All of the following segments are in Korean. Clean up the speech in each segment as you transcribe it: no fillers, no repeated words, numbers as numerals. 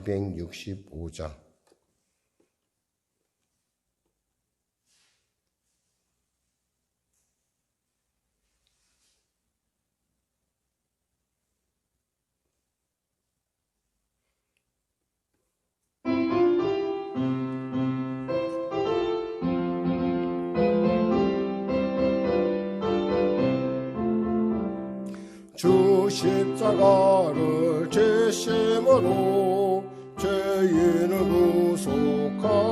265장. 주 십자가를 지심으로 죄인을 구속하셨으니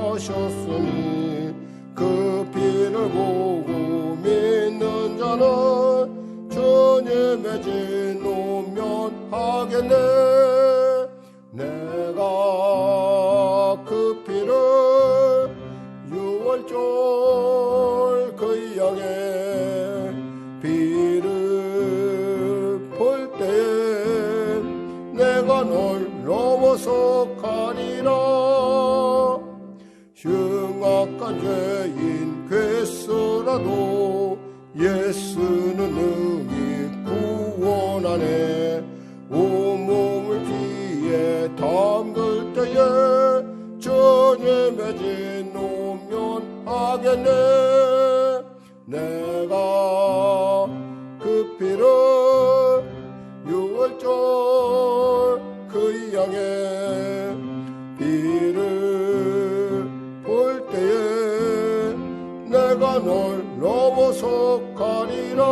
그 피를 보고 믿는 자는 주님의 진노 면하겠네. 내가 그 피를 유월절 그 양의 내가 널 넘어서 가리라. 흉악한 죄인 괴수라도 예수는 능히 구원하네. 온몸을 피에 담글 때에 주님의 진노 면하겠네. 내가 그 피를 유월절 그 양의 피를 볼 때에 내가 널 넘어서 가리라.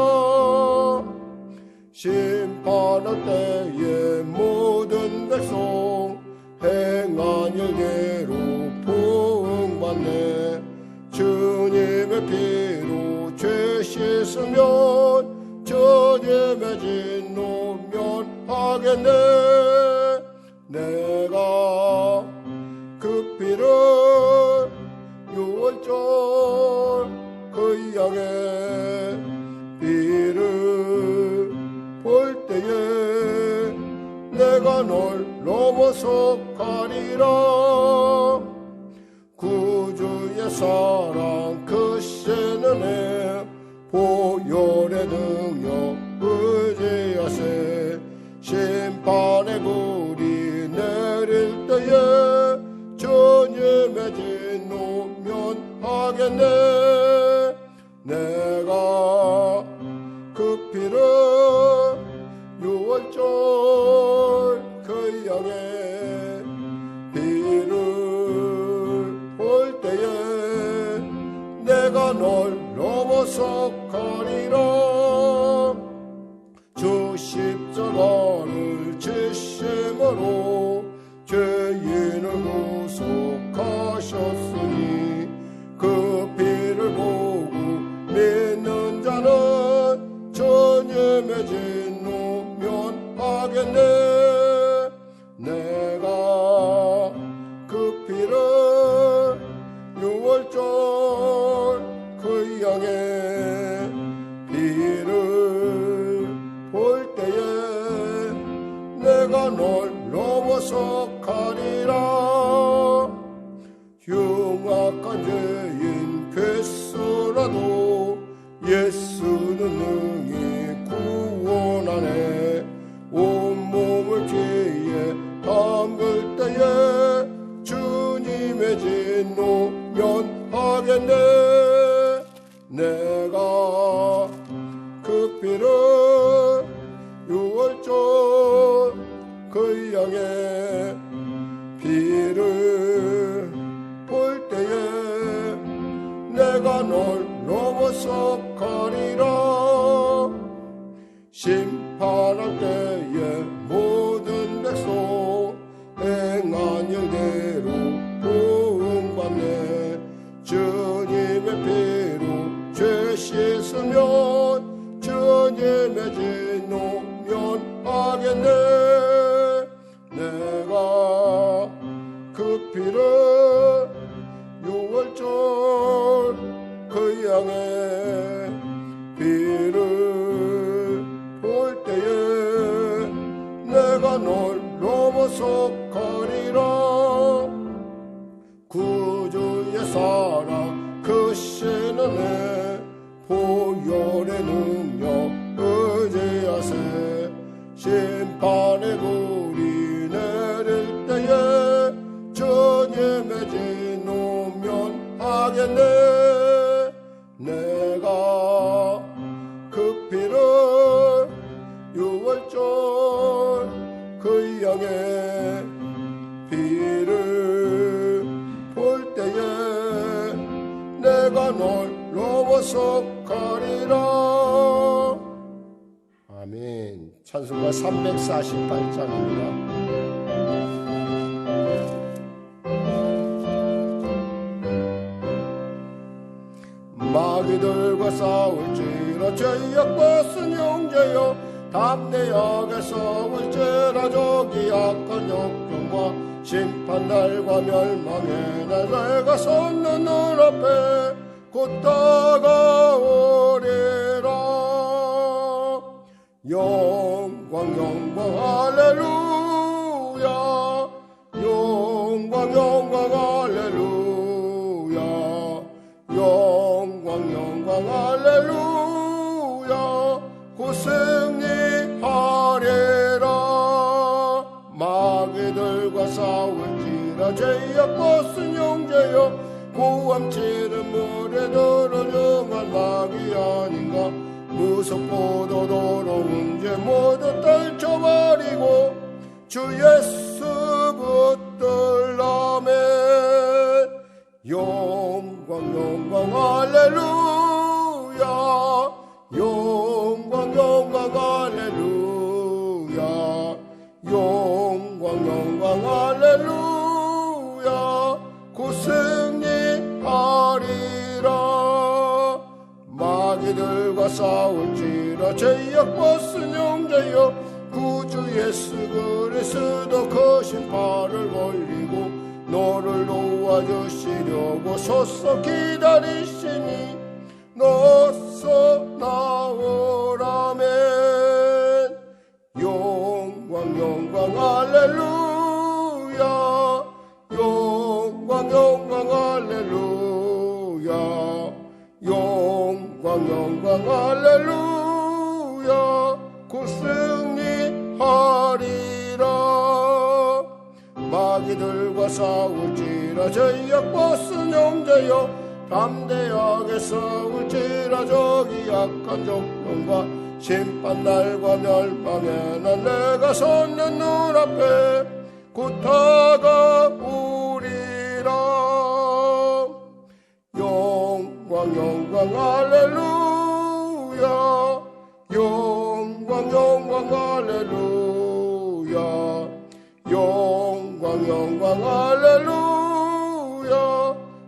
심판할 때에 모든 백성 행한 일대로 보응받네. 주님의 피로 죄 씻으면 주님의 진노 면하겠네. 내가 그 피를 유월절 그 양의 피를 볼 때에 내가 널 넘어서 가리라. 구주의 사랑 크신 은혜 보혈의 능력 의지하세. 심판의 불이 내릴 때에 주님의 진노 면하겠네. 내가 그 피를 유월절 그 양의 피를 볼 때에 내가 널 넘어서 가리라. 주 십자가를 지심으로 죄인을 구속하셨으니 그 피를 보고 믿는 자는 주님의 진노 면하겠네. 내가 그 피를 유월절 그 양의 피를 볼 때에 내가 널 넘어서 가리라. 흉악한 죄인 괴수라도 예수는 능히 구원하네. 온몸을 피에 담글 때에 주님의 진노 면하겠네. 내가 그 피를 유월절 그 양의 피를 볼 때에 내가 널 넘어서 가리라. 심판할 때에 모든 백성 행한 일대로 보응받네. 주님의 피로 죄 씻으면 주님의 진노 면하겠네. 내가 그 피를 유월절 그 양의 피를 볼 때에 내가 널 넘어서 가리라. 구주의 사랑 크신 은혜 보혈의 능력 의지하세. 심판의 불이 내릴 때에 되겠네. 내가 그 피를 유월절 그 양의 피를 볼 때에 내가 널 넘어서 가리라. 아멘. 찬송가 348장입니다. 마귀들과 싸울지라 죄악 벗은 형제여, 담대하게 싸울지라 저기 악한 역경과 심판날과 멸망의 날 내가 섰는 눈앞에 곧 다가오리라. 영광 영광 할렐루야, 영광 영광 할렐루야, 영광 영광 할렐루야, 곧 승리하리라. 마귀들과 싸울지라 죄악 벗은 형제여, 고함치는 물에 들어중한 마귀 아닌가. 무섭고도 더러운 죄 모두 떨쳐버리고 주 예수 붙들라면 영광 영광 할렐루야, 영광 영광 할렐루야, 영광 영광 할렐루야, 곧 승리하리라. 마귀들과 싸울지라 죄악 벗은 형제여, 구주 예수 그리스도 그 심판을 벌리고 너를 도와주시려고 서서 기다리시니 너서 나오라면 영광 영광 할렐루야, 영광 영광 할렐루야, 영광 영광 할렐루야, 곧 승리하리라. 마귀들과 싸울지라 죄악 벗은 형제여, 담대하게 싸울지라 저기 약한 적군과 심판날과 멸망의 날 내가 섰는 눈앞에 곧 다가오리라. 영광 영광 할렐루야, 영광 영광 할렐루야, 영광 영광 할렐루야,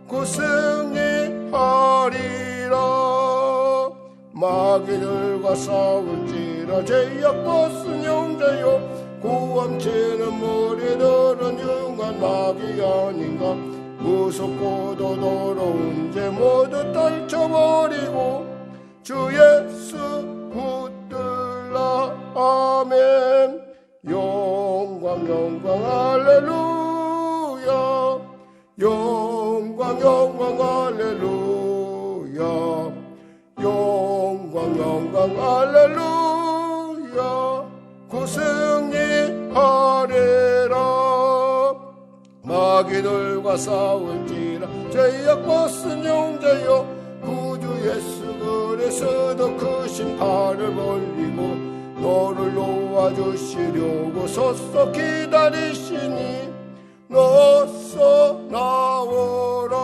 곧 승리하리라. 마귀들과 싸울지라 죄악 벗은 형제여, 고함치는 무리들은 흉한 마귀 아닌가. 무섭고도 더러운 죄 모두 떨쳐버리고 주 예수 붙들라. 아멘. 영광 영광 할렐루야, 영광 영광 할렐루야, 영광 영광 할렐루야, 곧 승리하리라. 마귀들과 싸울지라 죄악 벗은 형제여, 구주 예수 그리스도 그 심판을 벌리고 너를 도와주시려고 서서 기다리시니 너서 나오라.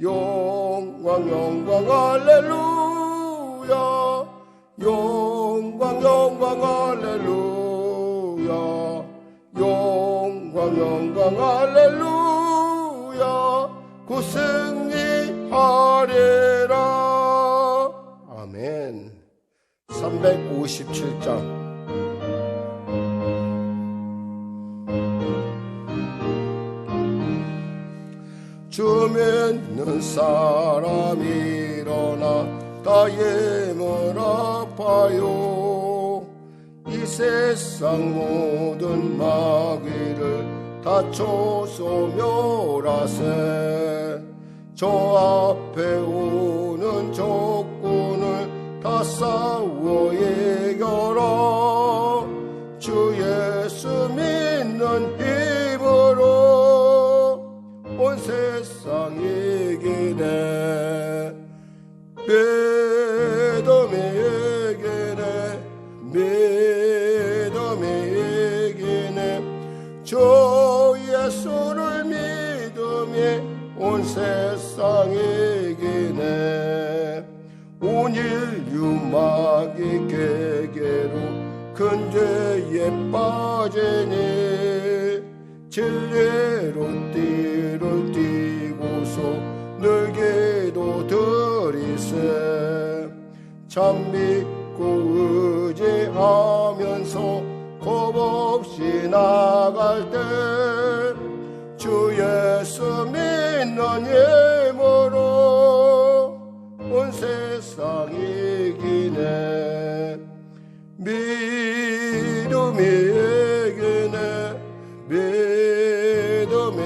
영광 영광 할렐루야, 영광 영광 할렐루야, 영광 영광 할렐루야, 곧 승리하리라. 아멘. 357장. 주 믿는 사람 일어나 다 예물 아파요. 이 세상 모든 마귀를 다 쳐서 멸하세. 저 앞에 오는 적군을 다 싸워 이겨라. 주 예수 믿는 힘으로 온 세상 주 예수를 믿음이 온 세상에 이기네. 온 인류 마귀 계계로 큰 죄에 빠지니 진리로 띠를 띠고서 늘 기도드리세. 참 믿고 의지하면서 겁없이 나갈 때 주 예수 믿는 힘으로 온 세상 이기네. 믿음이 이기네. 믿음이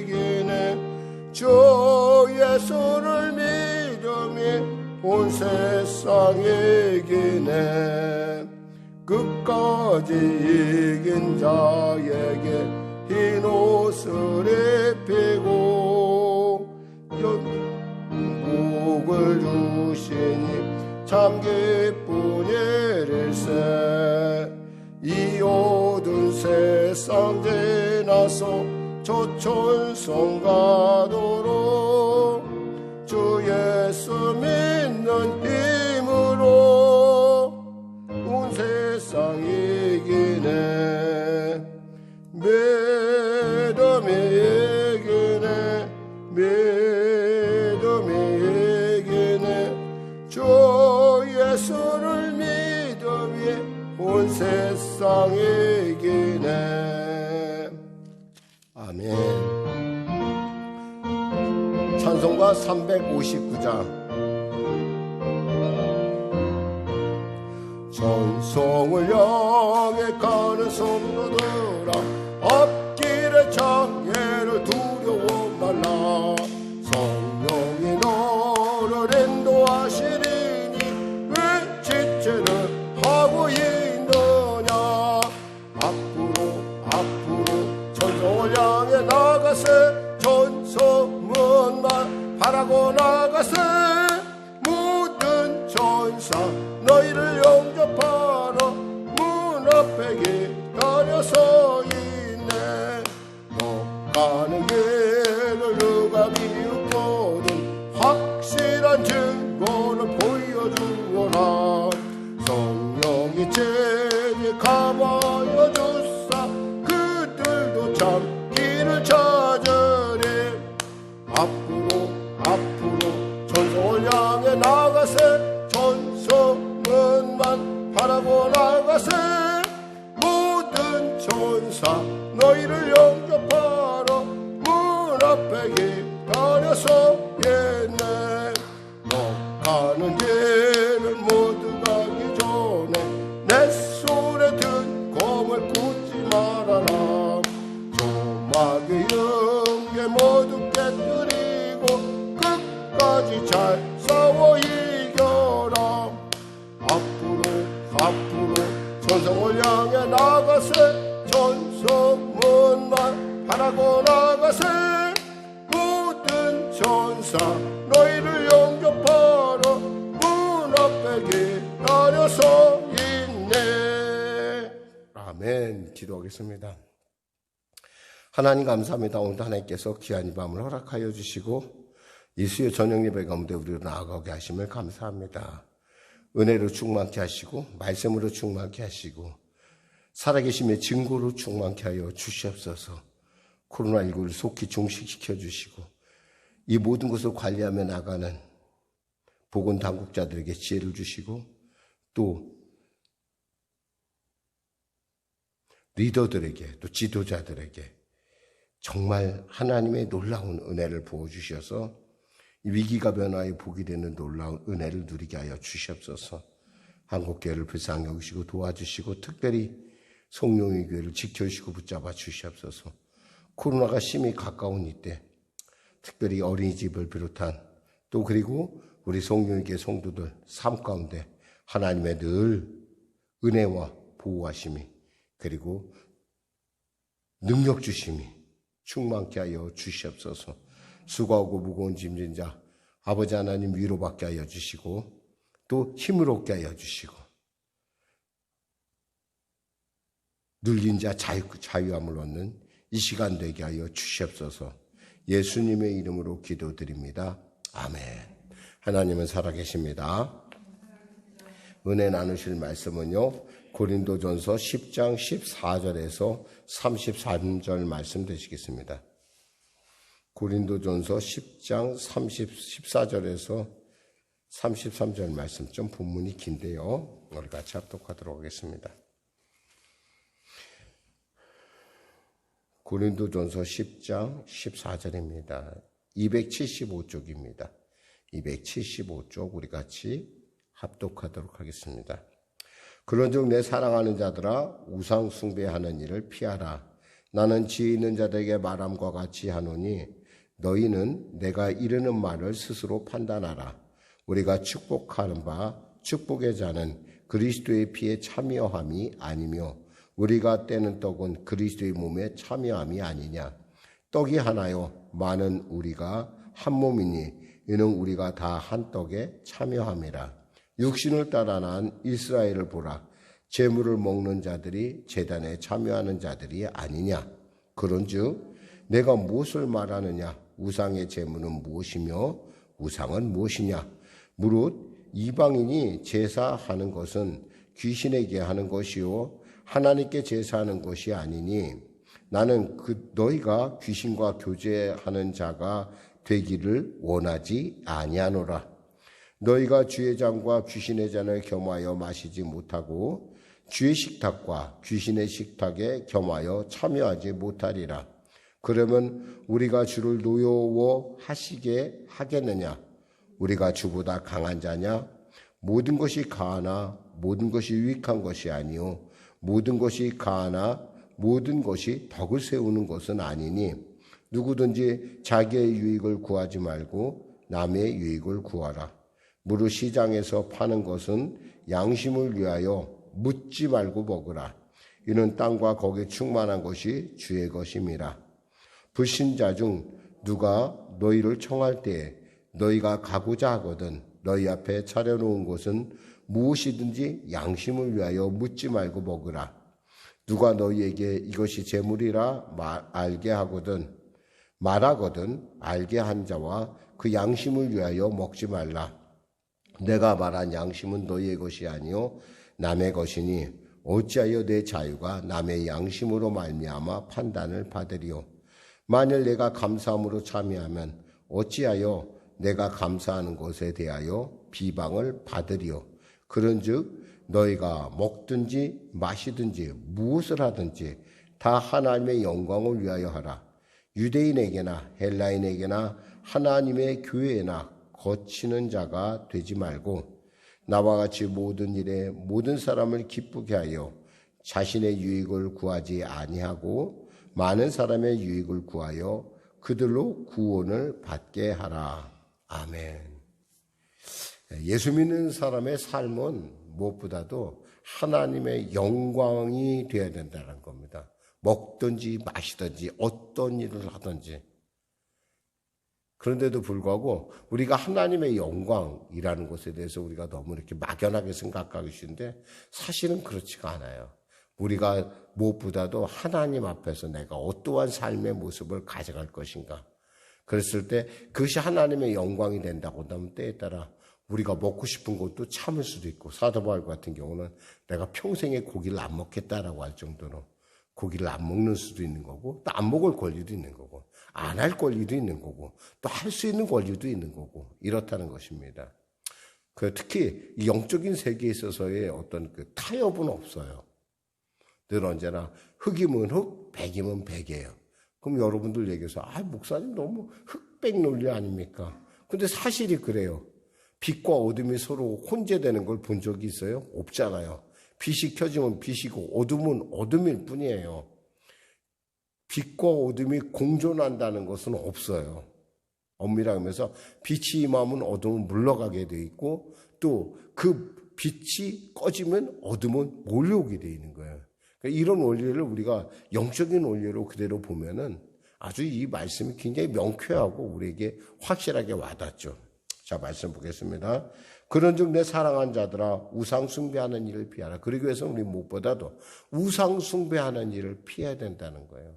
이기네. 주 예수를 믿음이 온 세상 이기네. 끝까지 이긴 자에게 흰 옷을 입히고 영복을 주시니 참 기쁜 일일세. 이 어두운 세상 지나서 저 천성 가도록 주 예수 믿는 힘으로 온 세상 이기네. 믿음이 이기네. 믿음이 이기네. 주 예수를 믿음이 온 세상 이기네. 아멘. 찬송가 359장. 전성을 향해 가는 성도들아, 앞길의 장애를 두려워 말라. 성령이 너를 인도하시리니 왜 지체를 하고 있느냐. 앞으로 전성을 향해 나가세. 전성문만 바라고 나가세. 모든 전사 너희를 영접하러 문 앞에 기다려서 있네. 너 가는 길을 누가 비웃거든 확실한 증거를 보여주어라. 성령이 제게 감하여 주사 그들도 참 길을 찾으리. 앞으로 전성을 향해 나가세. 전성문만 바라고 나가세. 모든 천사 너희를 영접하러 문 앞에 기다려서 있네. 너 가는 길을 모두 가기 전에 내 손에 든 검을 굳지 말아라. 조막의 영계 모두 깨뜨리고 끝까지 잘 싸워 이겨라. 앞으로 전성을 향해 나가세. 전성문만 바라고 나가세. 모든 천사 너희를 영접하러 문 앞에 기다려서 있네. 아멘. 기도하겠습니다. 하나님 감사합니다. 오늘도 하나님께서 귀한 이 밤을 허락하여 주시고 이 수요 저녁 예배 가운데 우리로 나아가게 하심을 감사합니다. 은혜로 충만케 하시고 말씀으로 충만케 하시고 살아계심의 증거로 충만케 하여 주시옵소서. 코로나19를 속히 종식시켜 주시고 이 모든 것을 관리하며 나가는 보건당국자들에게 지혜를 주시고 또 리더들에게 또 지도자들에게 정말 하나님의 놀라운 은혜를 부어주셔서 위기가 변화의 복이 되는 놀라운 은혜를 누리게 하여 주시옵소서. 한국교회를 불쌍히 여기시고 도와주시고 특별히 송룡의 교회를 지켜주시고 붙잡아 주시옵소서. 코로나가 심히 가까운 이때 특별히 어린이집을 비롯한 또 그리고 우리 송룡의 교회 성도들 삶 가운데 하나님의 늘 은혜와 보호하심이 그리고 능력 주심이 충만케 하여 주시옵소서. 수고하고 무거운 짐진 자 아버지 하나님 위로받게 하여 주시고 또 힘을 얻게 하여 주시고 눌린 자 자유함을 얻는 이 시간 되게 하여 주시옵소서. 예수님의 이름으로 기도드립니다. 아멘. 하나님은 살아계십니다. 은혜 나누실 말씀은요, 고린도전서 10장 14절에서 33절 말씀 되시겠습니다. 고린도전서 10장 14절에서 33절 말씀, 좀 본문이 긴데요, 우리 같이 합독하도록 하겠습니다. 고린도전서 10장 14절입니다. 275쪽입니다. 275쪽 우리 같이 합독하도록 하겠습니다. 그런즉 내 사랑하는 자들아, 우상 숭배하는 일을 피하라. 나는 지혜 있는 자들에게 말함과 같이 하노니 너희는 내가 이르는 말을 스스로 판단하라. 우리가 축복하는 바 축복의 자는 그리스도의 피에 참여함이 아니며 우리가 떼는 떡은 그리스도의 몸에 참여함이 아니냐. 떡이 하나요 많은 우리가 한 몸이니 이는 우리가 다 한 떡에 참여함이라. 육신을 따라 난 이스라엘을 보라. 제물을 먹는 자들이 제단에 참여하는 자들이 아니냐. 그런즉 내가 무엇을 말하느냐. 우상의 제물은 무엇이며 우상은 무엇이냐. 무릇 이방인이 제사하는 것은 귀신에게 하는 것이요 하나님께 제사하는 것이 아니니 나는 너희가 귀신과 교제하는 자가 되기를 원하지 아니하노라. 너희가 주의 잔과 귀신의 잔을 겸하여 마시지 못하고 주의 식탁과 귀신의 식탁에 겸하여 참여하지 못하리라. 그러면 우리가 주를 노여워하시게 하겠느냐? 우리가 주보다 강한 자냐? 모든 것이 가하나 모든 것이 유익한 것이 아니요 모든 것이 가하나 모든 것이 덕을 세우는 것은 아니니 누구든지 자기의 유익을 구하지 말고 남의 유익을 구하라. 무릇 시장에서 파는 것은 양심을 위하여 묻지 말고 먹으라. 이는 땅과 거기에 충만한 것이 주의 것임이라. 불신자 중 누가 너희를 청할 때에 너희가 가고자 하거든 너희 앞에 차려놓은 것은 무엇이든지 양심을 위하여 묻지 말고 먹으라. 누가 너희에게 이것이 제물이라 알게 하거든 말하거든 알게 한 자와 그 양심을 위하여 먹지 말라. 내가 말한 양심은 너희의 것이 아니요 남의 것이니 어찌하여 내 자유가 남의 양심으로 말미암아 판단을 받으리요. 만일 내가 감사함으로 참여하면 어찌하여 내가 감사하는 것에 대하여 비방을 받으리요. 그런즉 너희가 먹든지 마시든지 무엇을 하든지 다 하나님의 영광을 위하여 하라. 유대인에게나 헬라인에게나 하나님의 교회에나 거치는 자가 되지 말고 나와 같이 모든 일에 모든 사람을 기쁘게 하여 자신의 유익을 구하지 아니하고 많은 사람의 유익을 구하여 그들로 구원을 받게 하라. 아멘. 예수 믿는 사람의 삶은 무엇보다도 하나님의 영광이 되어야 된다는 겁니다. 먹든지 마시든지 어떤 일을 하든지. 그런데도 불구하고 우리가 하나님의 영광이라는 것에 대해서 우리가 너무 이렇게 막연하게 생각하기 쉬운데 사실은 그렇지가 않아요. 우리가 무엇보다도 하나님 앞에서 내가 어떠한 삶의 모습을 가져갈 것인가. 그랬을 때 그것이 하나님의 영광이 된다고 한다면 때에 따라 우리가 먹고 싶은 것도 참을 수도 있고 사도 바울 같은 경우는 내가 평생에 고기를 안 먹겠다라고 할 정도로 고기를 안 먹는 수도 있는 거고 또 안 먹을 권리도 있는 거고 안 할 권리도 있는 거고 또 할 수 있는 권리도 있는 거고 이렇다는 것입니다. 특히 이 영적인 세계에 있어서의 어떤 그 타협은 없어요. 늘 언제나 흑이면 흑, 백이면 백이에요. 그럼 여러분들 얘기해서 목사님 너무 흑백 논리 아닙니까? 근데 사실이 그래요. 빛과 어둠이 서로 혼재되는 걸 본 적이 있어요? 없잖아요. 빛이 켜지면 빛이고 어둠은 어둠일 뿐이에요. 빛과 어둠이 공존한다는 것은 없어요. 엄밀하게 하면서 빛이 임하면 어둠은 물러가게 돼 있고 또 그 빛이 꺼지면 어둠은 몰려오게 돼 있는 거예요. 그러니까 이런 원리를 우리가 영적인 원리로 그대로 보면은 아주 이 말씀이 굉장히 명쾌하고 우리에게 확실하게 와닿죠. 자, 말씀 보겠습니다. 그런즉 내 사랑한 자들아 우상 숭배하는 일을 피하라. 그러기 위해서는 우리 무엇보다도 우상 숭배하는 일을 피해야 된다는 거예요.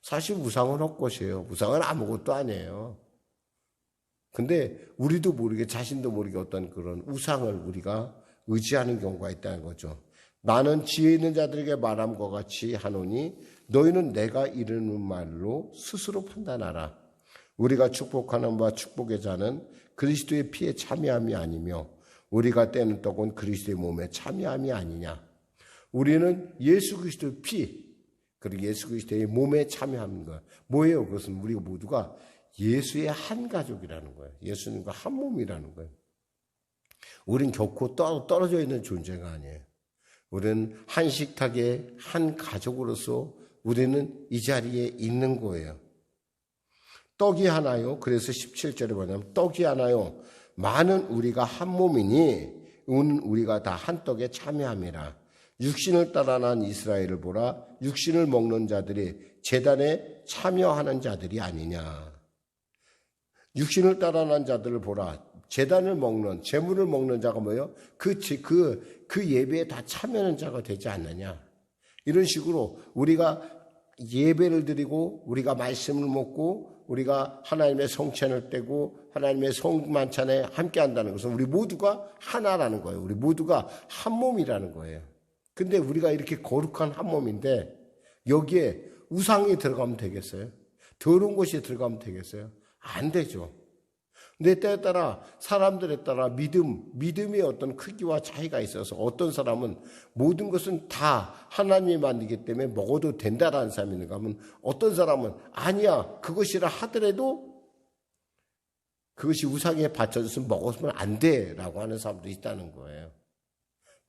사실 우상은 헛것이에요. 우상은 아무것도 아니에요. 근데 우리도 모르게 자신도 모르게 어떤 그런 우상을 우리가 의지하는 경우가 있다는 거죠. 나는 지혜 있는 자들에게 말함과 같이 하노니 너희는 내가 이르는 말로 스스로 판단하라. 우리가 축복하는 바 축복의 자는 그리스도의 피에 참여함이 아니며 우리가 떼는 떡은 그리스도의 몸에 참여함이 아니냐. 우리는 예수 그리스도의 피 그리고 예수 그리스도의 몸에 참여하는 거예요. 뭐예요? 그것은 우리가 모두가 예수의 한 가족이라는 거예요. 예수님과 한 몸이라는 거예요. 우린 결코 떨어져 있는 존재가 아니에요. 우리는 한 식탁의 한 가족으로서 우리는 이 자리에 있는 거예요. 떡이 하나요? 그래서 17절에 뭐냐면 떡이 하나요? 많은 우리가 한 몸이니 우리가 다 한 떡에 참여함이라. 육신을 따라 난 이스라엘을 보라. 육신을 먹는 자들이 제단에 참여하는 자들이 아니냐. 육신을 따라 난 자들을 보라. 제단을 먹는, 제물을 먹는 자가 뭐예요? 그 예배에 다 참여하는 자가 되지 않느냐. 이런 식으로 우리가 예배를 드리고 우리가 말씀을 먹고 우리가 하나님의 성찬을 떼고 하나님의 성만찬에 함께 한다는 것은 우리 모두가 하나라는 거예요. 우리 모두가 한 몸이라는 거예요. 근데 우리가 이렇게 거룩한 한 몸인데 여기에 우상이 들어가면 되겠어요? 더러운 것이 들어가면 되겠어요? 안 되죠. 근데 때에 따라 사람들에 따라 믿음의 어떤 크기와 차이가 있어서 어떤 사람은 모든 것은 다 하나님이 만들기 때문에 먹어도 된다라는 사람이 있는가 하면 어떤 사람은 아니야 그것이라 하더라도 그것이 우상에 바쳐져서 먹었으면 안 돼라고 하는 사람도 있다는 거예요.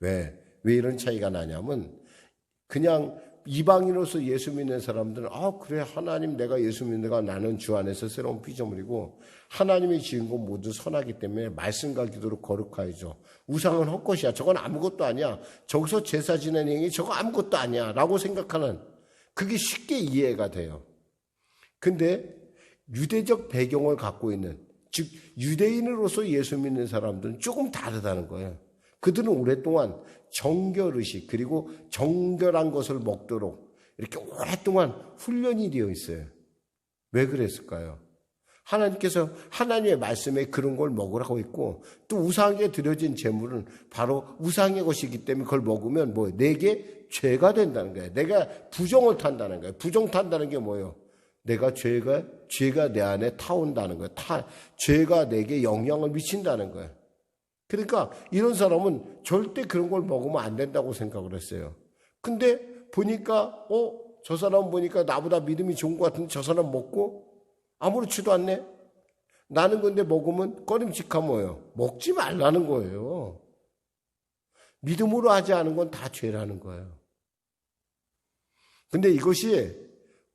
왜 이런 차이가 나냐면 그냥 이방인으로서 예수 믿는 사람들은 그래 하나님 내가 예수 믿는가 나는 주 안에서 새로운 피조물이고 하나님이 지은 건 모두 선하기 때문에 말씀과 기도로 거룩하여져. 우상은 헛것이야. 저건 아무것도 아니야. 저기서 제사 지내는 행위 저거 아무것도 아니야 라고 생각하는 그게 쉽게 이해가 돼요. 근데 유대적 배경을 갖고 있는 즉 유대인으로서 예수 믿는 사람들은 조금 다르다는 거예요. 그들은 오랫동안 정결의식 그리고 정결한 것을 먹도록 이렇게 오랫동안 훈련이 되어 있어요. 왜 그랬을까요? 하나님께서 하나님의 말씀에 그런 걸 먹으라고 했고 또 우상에게 드려진 제물은 바로 우상의 것이기 때문에 그걸 먹으면 내게 죄가 된다는 거예요. 내가 부정을 탄다는 거예요. 부정 탄다는 게 뭐예요? 내가 죄가 내 안에 타온다는 거예요. 죄가 내게 영향을 미친다는 거예요. 그러니까 이런 사람은 절대 그런 걸 먹으면 안 된다고 생각을 했어요. 근데 보니까 저 사람 보니까 나보다 믿음이 좋은 것 같은데 저 사람 먹고 아무렇지도 않네. 나는 근데 먹으면 꺼림칙한 뭐예요? 먹지 말라는 거예요. 믿음으로 하지 않은 건 다 죄라는 거예요. 근데 이것이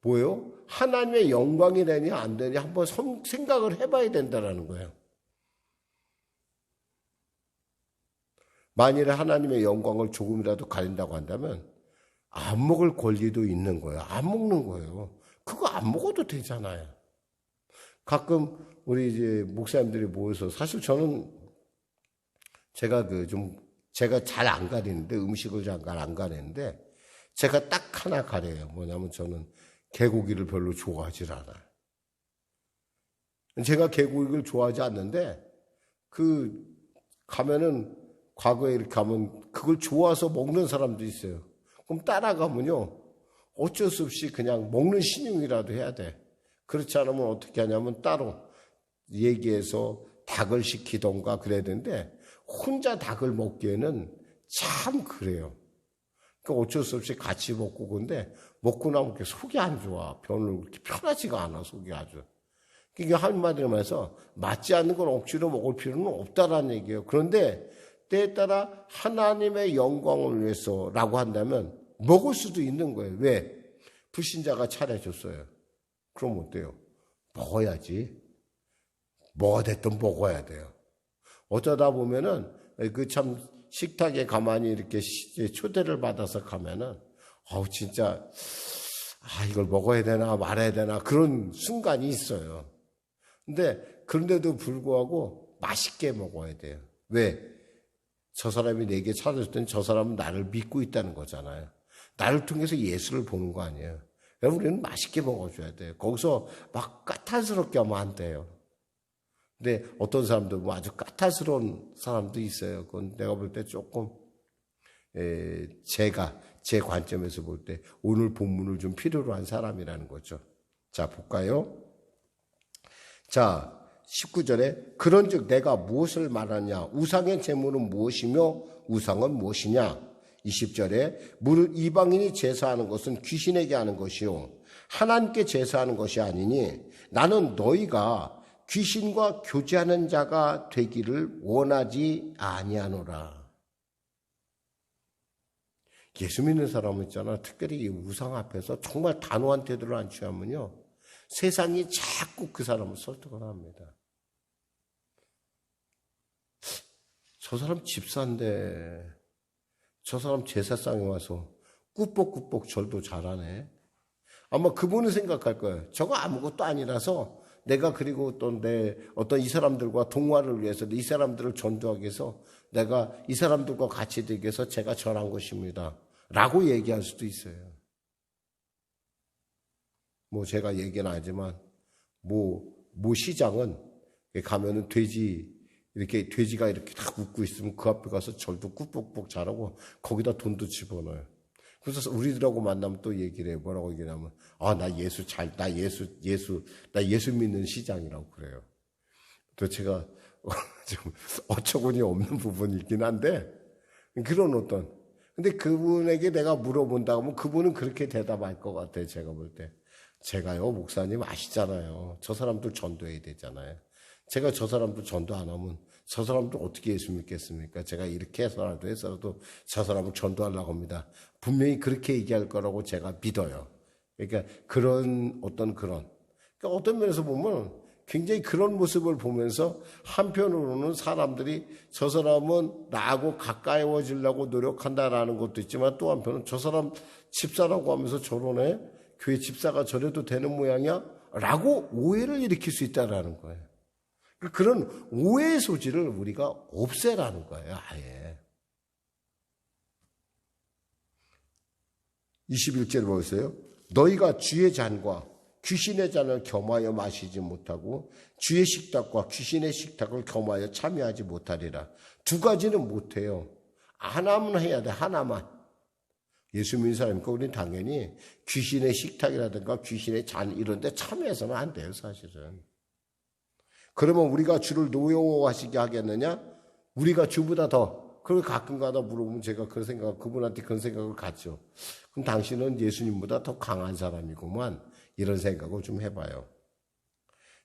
뭐예요? 하나님의 영광이 되냐 안 되냐 한번 생각을 해봐야 된다는 거예요. 만일에 하나님의 영광을 조금이라도 가린다고 한다면 안 먹을 권리도 있는 거예요. 안 먹는 거예요. 그거 안 먹어도 되잖아요. 가끔 우리 이제 목사님들이 모여서 사실 저는 제가 잘 안 가리는데 음식을 잘 안 가리는데 제가 딱 하나 가려요. 뭐냐면 저는 개고기를 별로 좋아하지 않아요. 제가 개고기를 좋아하지 않는데 가면은 과거에 이렇게 가면 그걸 좋아서 먹는 사람도 있어요. 그럼 따라가면요. 어쩔 수 없이 그냥 먹는 신용이라도 해야 돼. 그렇지 않으면 어떻게 하냐면 따로 얘기해서 닭을 시키던가 그래야 되는데 혼자 닭을 먹기에는 참 그래요. 그러니까 어쩔 수 없이 같이 먹고 근데 먹고 나면 이렇게 속이 안 좋아. 별로 그렇게 편하지가 않아 속이 아주. 그러니까 한마디로 말해서 맞지 않는 걸 억지로 먹을 필요는 없다라는 얘기예요. 그런데 때에 따라 하나님의 영광을 위해서라고 한다면 먹을 수도 있는 거예요. 왜? 불신자가 차려줬어요. 그럼 어때요? 먹어야지. 뭐가 됐든 먹어야 돼요. 어쩌다 보면은 참 식탁에 가만히 이렇게 초대를 받아서 가면은 진짜 이걸 먹어야 되나 말아야 되나 그런 순간이 있어요. 근데 그런데도 불구하고 맛있게 먹어야 돼요. 왜? 저 사람이 내게 찾아줄 때는 저 사람은 나를 믿고 있다는 거잖아요. 나를 통해서 예수를 보는 거 아니에요. 여러분, 우리는 맛있게 먹어줘야 돼요. 거기서 막 까탈스럽게 하면 안 돼요. 근데 어떤 사람들, 뭐 아주 까탈스러운 사람도 있어요. 그건 내가 볼 때 조금, 제 관점에서 볼 때 오늘 본문을 좀 필요로 한 사람이라는 거죠. 자, 볼까요? 자, 19절에 그런즉 내가 무엇을 말하냐? 우상의 제물은 무엇이며 우상은 무엇이냐? 20절에 무릇 이방인이 제사하는 것은 귀신에게 하는 것이요 하나님께 제사하는 것이 아니니 나는 너희가 귀신과 교제하는 자가 되기를 원하지 아니하노라. 예수 믿는 사람은 있잖아. 특별히 이 우상 앞에서 정말 단호한 태도를 안 취하면요, 세상이 자꾸 그 사람을 설득을 합니다. 저 사람 집사인데 저 사람 제사상에 와서 꾸벅꾸벅 절도 잘하네. 아마 그분은 생각할 거예요. 저거 아무것도 아니라서 내가 그리고 또 내 어떤 이 사람들과 동화를 위해서 이 사람들을 전도하기 위해서 내가 이 사람들과 같이 되기 위해서 제가 절한 것입니다. 라고 얘기할 수도 있어요. 뭐 제가 얘기는 하지만 모 시장은 가면은 돼지가 이렇게 딱 웃고 있으면 그 앞에 가서 절도 꾹꾹꾹 잘하고 거기다 돈도 집어넣어요. 그래서 우리들하고 만나면 또 얘기를 해요. 뭐라고 얘기하면, 나 예수 믿는 시장이라고 그래요. 또 제가 좀 어처구니 없는 부분이 있긴 한데, 근데 그분에게 내가 물어본다고 하면 그분은 그렇게 대답할 것 같아요. 제가 볼 때. 제가요, 목사님 아시잖아요. 저 사람들 전도해야 되잖아요. 제가 저 사람들 전도 안 하면 저 사람들 어떻게 예수 믿겠습니까? 제가 이렇게 해서라도 저 사람을 전도하려고 합니다. 분명히 그렇게 얘기할 거라고 제가 믿어요. 그러니까 그러니까 어떤 면에서 보면 굉장히 그런 모습을 보면서 한편으로는 사람들이 저 사람은 나하고 가까워지려고 노력한다라는 것도 있지만 또 한편은 저 사람 집사라고 하면서 저러네? 교회 집사가 저래도 되는 모양이야? 라고 오해를 일으킬 수 있다라는 거예요. 그런 오해의 소지를 우리가 없애라는 거예요, 아예. 21절 보세요. 너희가 주의 잔과 귀신의 잔을 겸하여 마시지 못하고 주의 식탁과 귀신의 식탁을 겸하여 참여하지 못하리라. 두 가지는 못해요. 하나만 해야 돼, 하나만. 예수 믿는 사람이니까 우리는 당연히 귀신의 식탁이라든가 귀신의 잔 이런 데 참여해서는 안 돼요, 사실은. 그러면 우리가 주를 노여워하시게 하겠느냐? 우리가 주보다 더. 그걸 가끔가다 물어보면 제가 그분한테 그런 생각을 갖죠. 그럼 당신은 예수님보다 더 강한 사람이구만. 이런 생각을 좀 해봐요.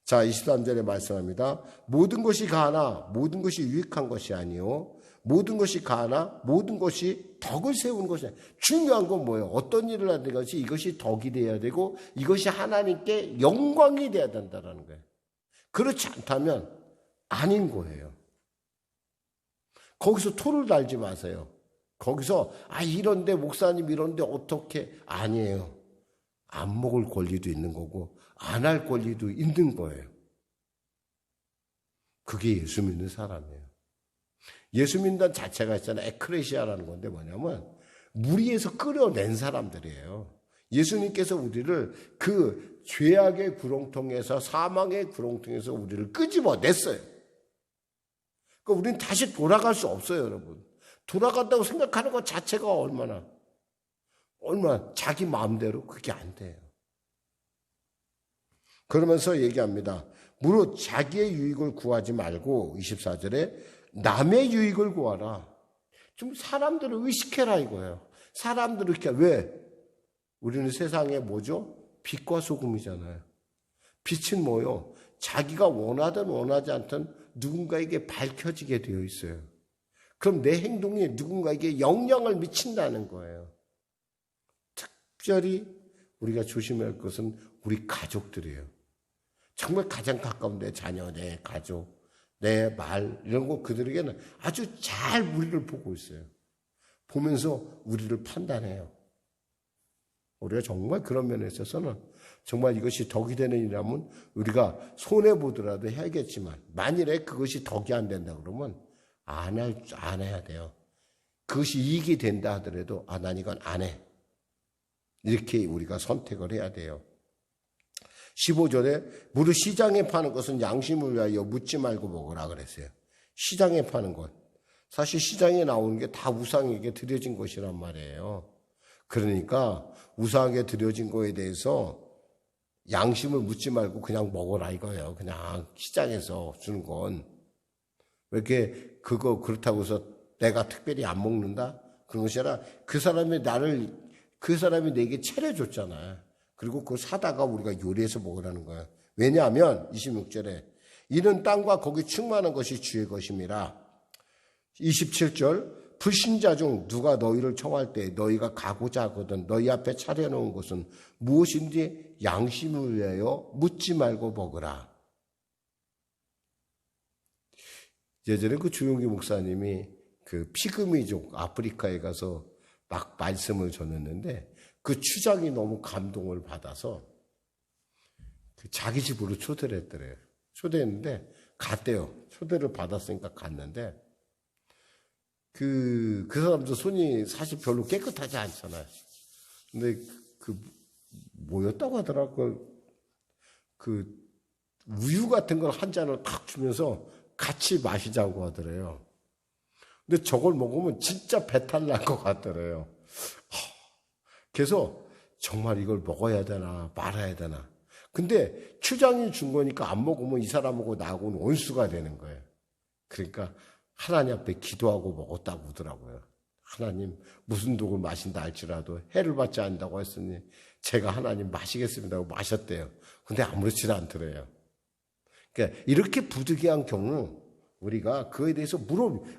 자, 23절에 말씀합니다. 모든 것이 가하나 모든 것이 유익한 것이 아니요. 모든 것이 가하나 모든 것이 덕을 세우는 것이 아니요. 중요한 건 뭐예요? 어떤 일을 하는 것이 이것이 덕이 돼야 되고 이것이 하나님께 영광이 돼야 된다는 거예요. 그렇지 않다면 아닌 거예요. 거기서 토를 달지 마세요. 거기서 이런데 목사님 이런데 어떻게 아니에요. 안 먹을 권리도 있는 거고 안 할 권리도 있는 거예요. 그게 예수 믿는 사람이에요. 예수 믿는 자체가 있잖아요. 에크레시아라는 건데 뭐냐면 무리에서 끌어낸 사람들이에요. 예수님께서 우리를 그 죄악의 구렁텅이에서 사망의 구렁텅이에서 우리를 끄집어냈어요. 그러니까 우리는 다시 돌아갈 수 없어요, 여러분. 돌아간다고 생각하는 것 자체가 얼마나 자기 마음대로 그게 안 돼요. 그러면서 얘기합니다. 무릇 자기의 유익을 구하지 말고 24절에 남의 유익을 구하라. 좀 사람들을 의식해라 이거예요. 사람들을 이렇게 왜? 우리는 세상에 뭐죠? 빛과 소금이잖아요. 빛은 뭐요? 자기가 원하든 원하지 않든 누군가에게 밝혀지게 되어 있어요. 그럼 내 행동이 누군가에게 영향을 미친다는 거예요. 특별히 우리가 조심해야 할 것은 우리 가족들이에요. 정말 가장 가까운 내 자녀, 내 가족, 내 말 이런 거 그들에게는 아주 잘 우리를 보고 있어요. 보면서 우리를 판단해요. 우리가 정말 그런 면에 있어서는 정말 이것이 덕이 되는 일이라면 우리가 손해보더라도 해야겠지만 만일에 그것이 덕이 안 된다 그러면 안 해야 돼요. 그것이 이익이 된다 하더라도 난 이건 안 해. 이렇게 우리가 선택을 해야 돼요. 15절에 무릇 시장에 파는 것은 양심을 위하여 묻지 말고 먹으라 그랬어요. 시장에 파는 것. 사실 시장에 나오는 게 다 우상에게 드려진 것이란 말이에요. 그러니까 우상에게 드려진 거에 대해서 양심을 묻지 말고 그냥 먹어라 이거예요. 그냥 시장에서 주는 건. 왜 이렇게 그렇다고 해서 내가 특별히 안 먹는다? 그런 것이 아니라 그 사람이 내게 차려줬잖아요. 그리고 그걸 사다가 우리가 요리해서 먹으라는 거예요. 왜냐하면 26절에 이는 땅과 거기 충만한 것이 주의 것임이라. 27절 불신자 중 누가 너희를 청할 때 너희가 가고자 하거든 너희 앞에 차려놓은 것은 무엇인지 양심을 위하여 묻지 말고 먹으라. 예전에 그 주용기 목사님이 그 피그미족 아프리카에 가서 막 말씀을 전했는데 그 추장이 너무 감동을 받아서 자기 집으로 초대를 했더래요. 초대했는데 갔대요. 초대를 받았으니까 갔는데 그 사람도 손이 사실 별로 깨끗하지 않잖아요. 근데 뭐였다고 하더라고요. 우유 같은 걸 한 잔을 탁 주면서 같이 마시자고 하더래요. 근데 저걸 먹으면 진짜 배탈 날 것 같더래요. 그래서 정말 이걸 먹어야 되나 말아야 되나. 근데 추장이 준 거니까 안 먹으면 이 사람하고 나하고는 원수가 되는 거예요. 그러니까 하나님 앞에 기도하고 먹었다고 하더라고요. 하나님 무슨 독을 마신다 할지라도 해를 받지 않는다고 했으니 제가 하나님 마시겠습니다 하고 마셨대요. 근데 아무렇지도 않더래요. 그러니까 이렇게 부득이한 경우 우리가 그에 대해서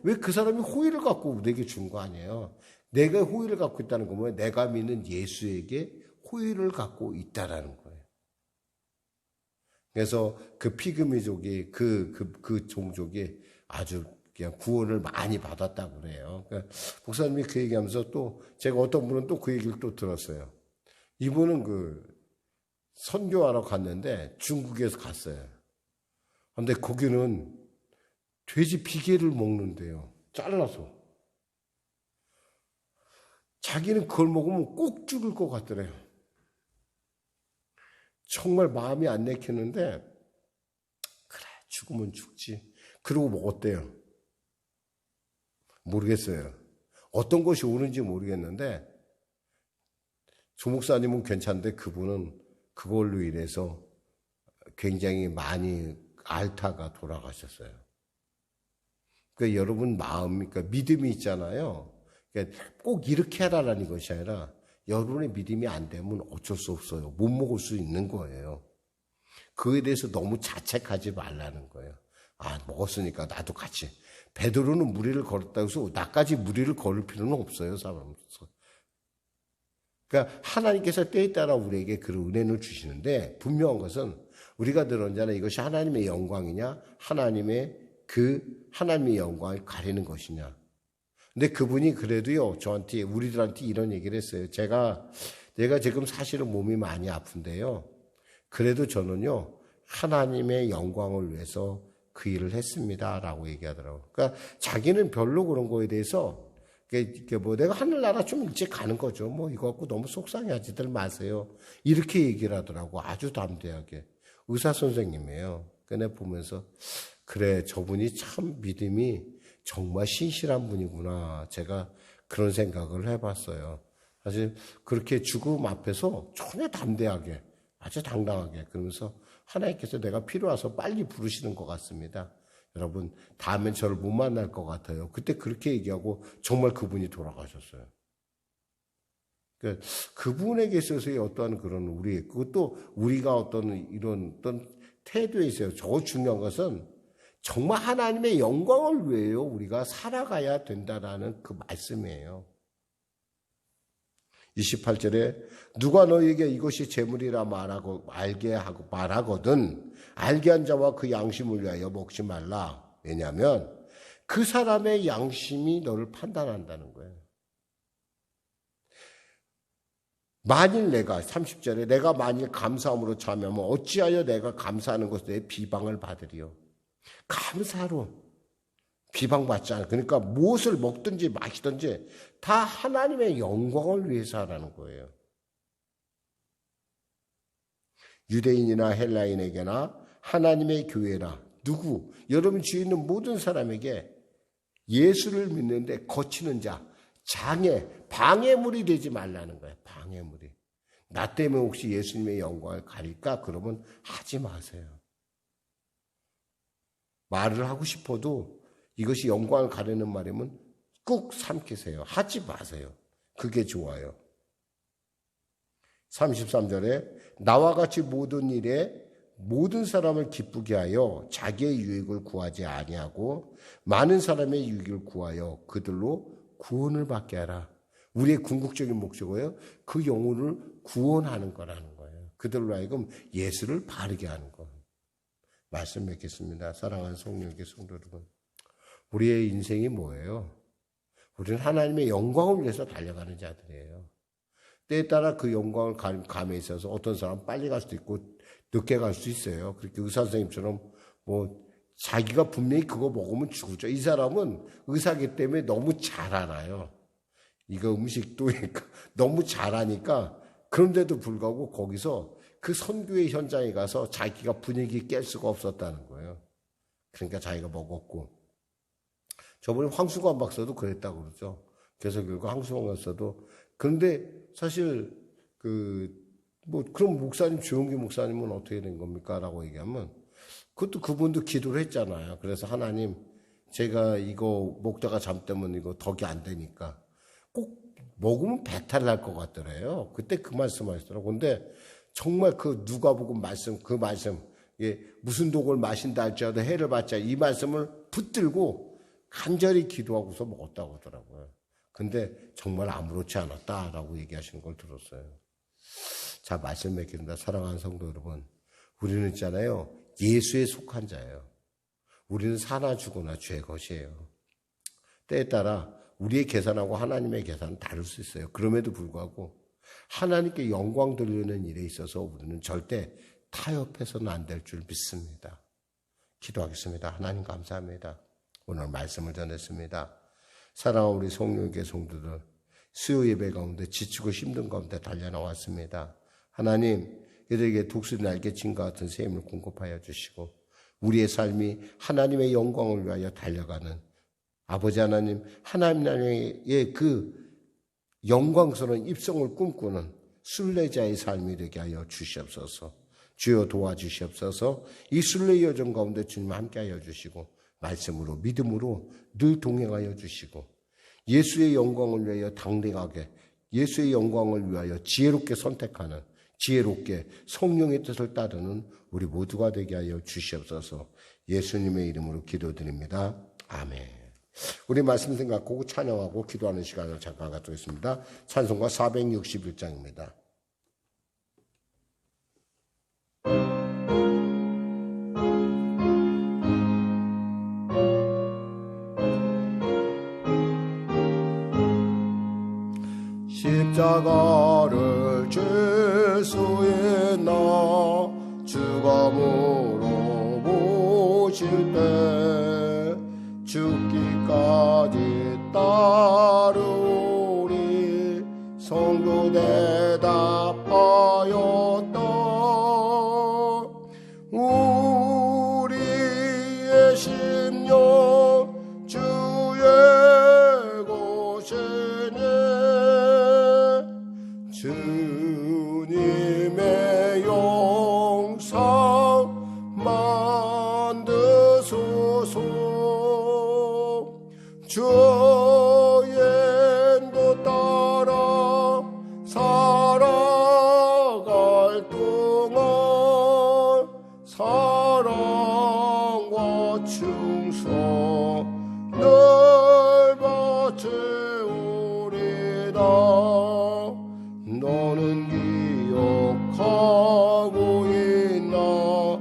왜 그 사람이 호의를 갖고 내게 준 거 아니에요. 내가 호의를 갖고 있다는 건 뭐예요? 내가 믿는 예수에게 호의를 갖고 있다라는 거예요. 그래서 그 피그미족이 그 종족이 아주 그냥 구원을 많이 받았다고 그래요. 그러니까 목사님이 그 얘기하면서 또 제가 어떤 분은 또 그 얘기를 또 들었어요. 이분은 선교하러 갔는데 중국에서 갔어요. 근데 거기는 돼지 비계를 먹는데요. 잘라서. 자기는 그걸 먹으면 꼭 죽을 것 같더래요. 정말 마음이 안 내키는데 그래 죽으면 죽지. 그러고 먹었대요. 모르겠어요. 어떤 것이 옳은지 모르겠는데 조 목사님은 괜찮은데 그분은 그걸로 인해서 굉장히 많이 앓다가 돌아가셨어요. 그러니까 여러분 그러니까 믿음이 있잖아요. 그러니까 꼭 이렇게 해라라는 것이 아니라 여러분의 믿음이 안 되면 어쩔 수 없어요. 못 먹을 수 있는 거예요. 그에 대해서 너무 자책하지 말라는 거예요. 먹었으니까 나도 같이. 베드로는 무리를 걸었다고 해서 나까지 무리를 걸을 필요는 없어요, 사람으로서. 그러니까 하나님께서 때에 따라 우리에게 그런 은혜를 주시는데 분명한 것은 우리가 들었잖아요. 이것이 하나님의 영광이냐, 하나님의 영광을 가리는 것이냐. 근데 그분이 그래도요, 우리들한테 이런 얘기를 했어요. 내가 지금 사실은 몸이 많이 아픈데요. 그래도 저는요, 하나님의 영광을 위해서 그 일을 했습니다. 라고 얘기하더라고요. 그러니까 자기는 별로 그런 거에 대해서, 내가 하늘나라 좀 일찍 가는 거죠. 이거 갖고 너무 속상해하지들 마세요. 이렇게 얘기를 하더라고. 아주 담대하게. 의사 선생님이에요. 그래 보면서, 그래, 저분이 참 믿음이 정말 신실한 분이구나. 제가 그런 생각을 해봤어요. 사실 그렇게 죽음 앞에서 전혀 담대하게, 아주 당당하게 그러면서 하나님께서 내가 필요해서 빨리 부르시는 것 같습니다. 여러분, 다음엔 저를 못 만날 것 같아요. 그때 그렇게 얘기하고 정말 그분이 돌아가셨어요. 그러니까 그분에게 있어서의 어떠한 그런 그것도 우리가 이런 태도에 있어요. 저 중요한 것은 정말 하나님의 영광을 위해요. 우리가 살아가야 된다라는 그 말씀이에요. 28절에 누가 너희에게 이것이 재물이라 말하거든 알게 한 자와 그 양심을 위하여 먹지 말라. 왜냐하면 그 사람의 양심이 너를 판단한다는 거예요. 만일 30절에 내가 만일 감사함으로 참여하면 어찌하여 내가 감사하는 것에 대해 비방을 받으리요. 감사로 비방받지 않아요. 그러니까 무엇을 먹든지 마시든지 다 하나님의 영광을 위해서 하라는 거예요. 유대인이나 헬라인에게나 하나님의 교회나 누구, 여러분 주위에 있는 모든 사람에게 예수를 믿는데 거치는 자, 방해물이 되지 말라는 거예요. 방해물이. 나 때문에 혹시 예수님의 영광을 가릴까? 그러면 하지 마세요. 말을 하고 싶어도 이것이 영광을 가리는 말이면 꾹 삼키세요. 하지 마세요. 그게 좋아요. 33절에 나와 같이 모든 일에 모든 사람을 기쁘게 하여 자기의 유익을 구하지 아니하고 많은 사람의 유익을 구하여 그들로 구원을 받게 하라. 우리의 궁극적인 목적이에요. 그 영혼을 구원하는 거라는 거예요. 그들로 하여금 예수를 바르게 하는 거. 말씀 맺겠습니다. 사랑하는 성령의 성도 여러분. 우리의 인생이 뭐예요? 우리는 하나님의 영광을 위해서 달려가는 자들이에요. 때에 따라 그 영광을 감에 있어서 어떤 사람은 빨리 갈 수도 있고 늦게 갈 수 있어요. 그렇게 의사 선생님처럼 자기가 분명히 그거 먹으면 죽죠. 이 사람은 의사기 때문에 너무 잘 알아요. 이거 음식도 너무 잘하니까 그런데도 불구하고 거기서 그 선교의 현장에 가서 자기가 분위기 깰 수가 없었다는 거예요. 그러니까 자기가 먹었고. 저번에 황수관 박사도 그랬다고 그러죠. 그래서 결국 황수관 박사도 그런데 사실 그럼 목사님 조용기 목사님은 어떻게 된 겁니까? 라고 얘기하면 그것도 그분도 기도를 했잖아요. 그래서 하나님 제가 이거 먹다가 잠들면 이거 덕이 안 되니까 꼭 먹으면 배탈 날 것 같더래요. 그때 그 말씀 하시더라고요. 근데 정말 그 누가복음 말씀 그 말씀 무슨 독을 마신다 할지라도 해를 받자 이 말씀을 붙들고 간절히 기도하고서 먹었다고 하더라고요. 근데 정말 아무렇지 않았다라고 얘기하시는 걸 들었어요. 자, 말씀 맺겠습니다. 사랑하는 성도 여러분. 우리는 있잖아요. 예수에 속한 자예요. 우리는 사나 죽으나 주의 것이에요. 때에 따라 우리의 계산하고 하나님의 계산은 다를 수 있어요. 그럼에도 불구하고 하나님께 영광 돌리는 일에 있어서 우리는 절대 타협해서는 안 될 줄 믿습니다. 기도하겠습니다. 하나님 감사합니다. 오늘 말씀을 전했습니다. 사랑하는 우리 성령의 성도들 수요 예배 가운데 지치고 힘든 가운데 달려나왔습니다. 하나님 이들에게 독수리 날개친과 같은 새 힘을 공급하여 주시고 우리의 삶이 하나님의 영광을 위하여 달려가는 아버지 하나님 하나님의 그 영광스러운 입성을 꿈꾸는 순례자의 삶이 되게 하여 주시옵소서. 주여 도와주시옵소서. 이 순례 여정 가운데 주님 함께하여 주시고 말씀으로 믿음으로 늘 동행하여 주시고 예수의 영광을 위하여 당당하게 예수의 영광을 위하여 지혜롭게 선택하는 지혜롭게 성령의 뜻을 따르는 우리 모두가 되게 하여 주시옵소서. 예수님의 이름으로 기도드립니다. 아멘. 우리 말씀 생각하고 찬양하고 기도하는 시간을 잠깐 갖도록 찬송가 461장입니다. 십자가를 질 수 있나 죽음으로 모실 때 죽기까지 따르리 성도 대답하였다. 우리의 심령 주의 곳이니 주님의 영상 만드소서. 주의 인도 따라 살아갈 동안 사랑과 충성 늘 바치우리다. 너는 기억하고 있나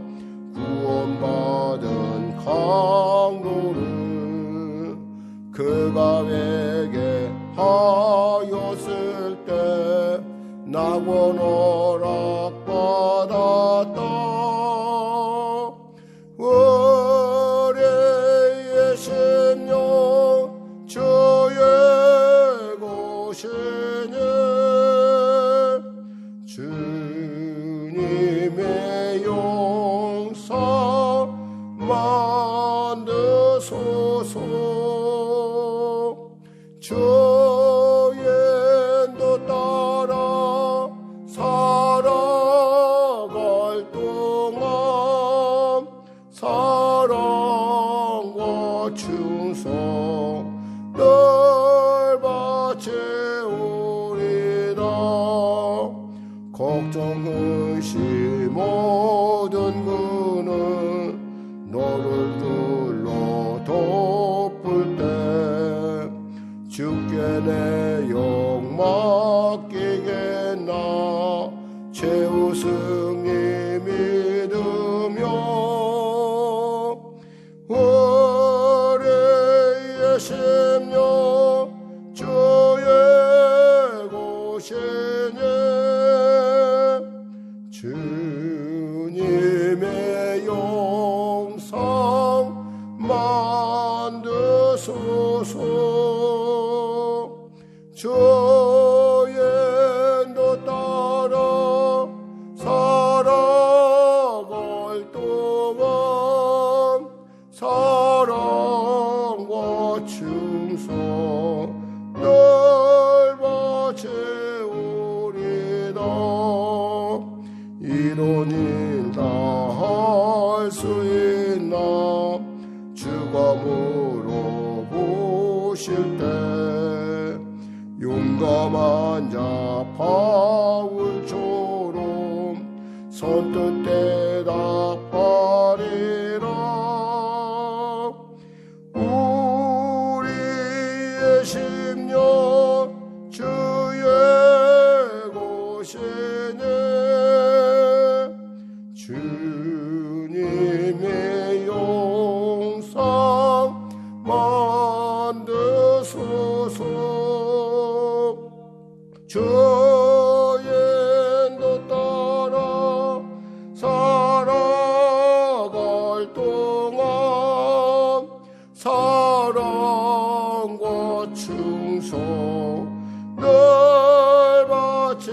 구원받은 강도를 그가 회개하였을 때 낙원 허락받았다. 우리의 심 용서 만드소서. 주의 인도 따라 살아갈 동안 사랑과 충성 늘 바치우리라. 걱정 의심 모든 그는 너를 둘러 덮을 때 주께 내 영 맡기겠나. 최우승이 믿으며 우리의 심령 주의 곳이니 주님의 영상 만드소서. 주의 인도 따라 살아갈 동안 사랑과 충성 늘 바치우리라. 이런 일 다 할 수 있나. 주가 물어보실 때 용감한 자 바울처럼 선뜻 대답하리라. 우리의 심령 주의 곳이니 주님의 영상 만드소서. 주의 인도 따라 살아갈 동안 사랑과 충성 늘 바치